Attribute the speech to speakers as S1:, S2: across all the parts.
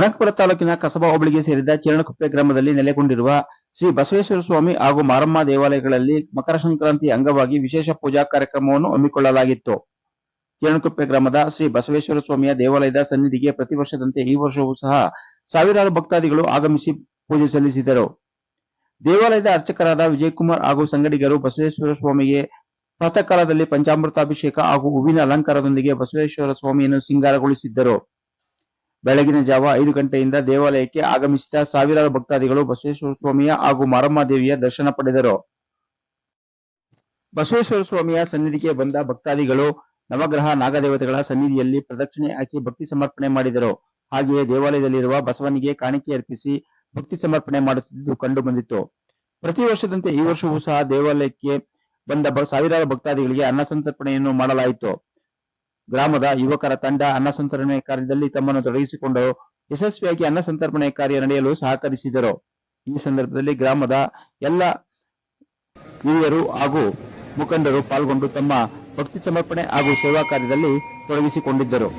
S1: ಕನಕಪುರ ತಾಲೂಕಿನ ಕಸಬಾ ಹೋಬಳಿಗೆ ಸೇರಿದ ಚೇರಣಕುಪ್ಪೆ ಗ್ರಾಮದಲ್ಲಿ ನೆಲೆಗೊಂಡಿರುವ ಶ್ರೀ ಬಸವೇಶ್ವರ ಸ್ವಾಮಿ ಹಾಗೂ ಮಾರಮ್ಮ ದೇವಾಲಯಗಳಲ್ಲಿ ಮಕರ ಸಂಕ್ರಾಂತಿ ಅಂಗವಾಗಿ ವಿಶೇಷ ಪೂಜಾ ಕಾರ್ಯಕ್ರಮವನ್ನು ಹಮ್ಮಿಕೊಳ್ಳಲಾಗಿತ್ತು. ಚೇರಣಕುಪ್ಪೆ ಗ್ರಾಮದ ಶ್ರೀ ಬಸವೇಶ್ವರ ಸ್ವಾಮಿಯ ದೇವಾಲಯದ ಸನ್ನಿಧಿಗೆ ಪ್ರತಿ ವರ್ಷದಂತೆ ಈ ವರ್ಷವೂ ಸಹ ಸಾವಿರಾರು ಭಕ್ತಾದಿಗಳು ಆಗಮಿಸಿ ಪೂಜೆ ಸಲ್ಲಿಸಿದರು. ದೇವಾಲಯದ ಅರ್ಚಕರಾದ ವಿಜಯಕುಮಾರ್ ಹಾಗೂ ಸಂಗಡಿಗರು ಬಸವೇಶ್ವರ ಸ್ವಾಮಿಗೆ ಪ್ರಾತಃ ಕಾಲದಲ್ಲಿ ಪಂಚಾಮೃತಾಭಿಷೇಕ ಹಾಗೂ ಹೂವಿನ ಅಲಂಕಾರದೊಂದಿಗೆ ಬಸವೇಶ್ವರ ಸ್ವಾಮಿಯನ್ನು ಸಿಂಗಾರಗೊಳಿಸಿದ್ದರು. ಬೆಳಗಿನ ಜಾವ 5 ಗಂಟೆಯಿಂದ ದೇವಾಲಯಕ್ಕೆ ಆಗಮಿಸಿದ ಸಾವಿರಾರು ಭಕ್ತಾದಿಗಳು ಬಸವೇಶ್ವರ ಸ್ವಾಮಿಯ ಹಾಗೂ ಮಾರಮ್ಮ ದೇವಿಯ ದರ್ಶನ ಪಡೆದರು. ಬಸವೇಶ್ವರ ಸ್ವಾಮಿಯ ಸನ್ನಿಧಿಗೆ ಬಂದ ಭಕ್ತಾದಿಗಳು ನವಗ್ರಹ ನಾಗದೇವತೆಗಳ ಸನ್ನಿಧಿಯಲ್ಲಿ ಪ್ರದಕ್ಷಿಣೆ ಹಾಕಿ ಭಕ್ತಿ ಸಮರ್ಪಣೆ ಮಾಡಿದರು. ಹಾಗೆಯೇ ದೇವಾಲಯದಲ್ಲಿರುವ ಬಸವನಿಗೆ ಕಾಣಿಕೆ ಅರ್ಪಿಸಿ ಭಕ್ತಿ ಸಮರ್ಪಣೆ ಮಾಡುತ್ತಿದ್ದುದು ಕಂಡು ಬಂದಿತ್ತು. ಪ್ರತಿ ವರ್ಷದಂತೆ ಈ ವರ್ಷವೂ ಸಹ ದೇವಾಲಯಕ್ಕೆ ಬಂದ ಸಾವಿರಾರು ಭಕ್ತಾದಿಗಳಿಗೆ ಅನ್ನ ಸಂತರ್ಪಣೆಯನ್ನು ಮಾಡಲಾಯಿತು. ಗ್ರಾಮದ ಯುವಕರ ತಂಡ ಅನ್ನ ಸಂತರ್ಪಣೆ ಕಾರ್ಯದಲ್ಲಿ ತಮ್ಮನ್ನು ತೊಡಗಿಸಿಕೊಂಡು ಯಶಸ್ವಿಯಾಗಿ ಅನ್ನ ಸಂತರ್ಪಣೆ ಕಾರ್ಯ ನಡೆಯಲು ಸಹಕರಿಸಿದರು. ಈ ಸಂದರ್ಭದಲ್ಲಿ ಗ್ರಾಮದ ಎಲ್ಲ ಹಿರಿಯರು ಹಾಗೂ ಮುಖಂಡರು ಪಾಲ್ಗೊಂಡು ತಮ್ಮ ಭಕ್ತಿ ಸಮರ್ಪಣೆ ಹಾಗೂ ಸೇವಾ ಕಾರ್ಯದಲ್ಲಿ ತೊಡಗಿಸಿಕೊಂಡಿದ್ದರು.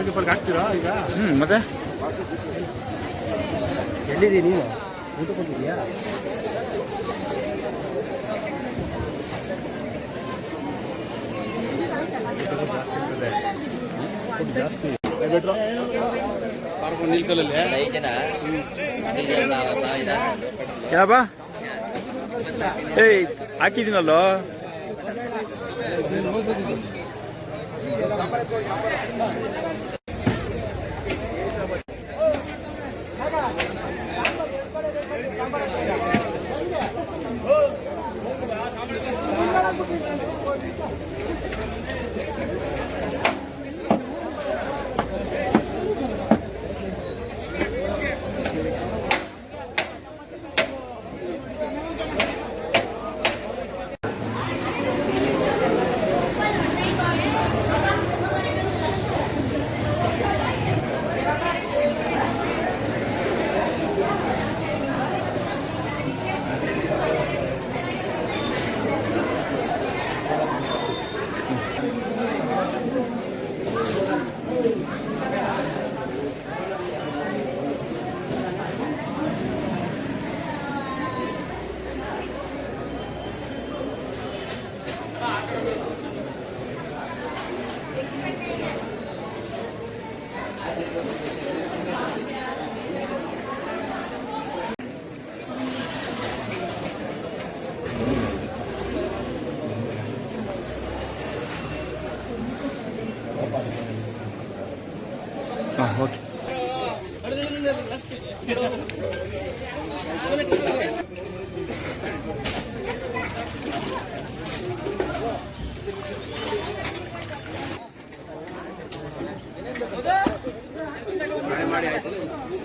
S2: ಪೇಪರ್ ಹಾಕ್ತೀರಾ ಈಗ?
S1: ಮತ್ತೆ
S2: ಎಲ್ಲಿದ್ದೀ ನೀವು? ಊಟ ಕೊಟ್ಟಿದ್ಯಾ? ಜಾಸ್ತಿ
S1: क्या बा ಹಾಕಿದ್ದೀನಲ್ಲೋ.
S2: ಓಕೆ. ಮಾಡಿ ಆಯ್ತು.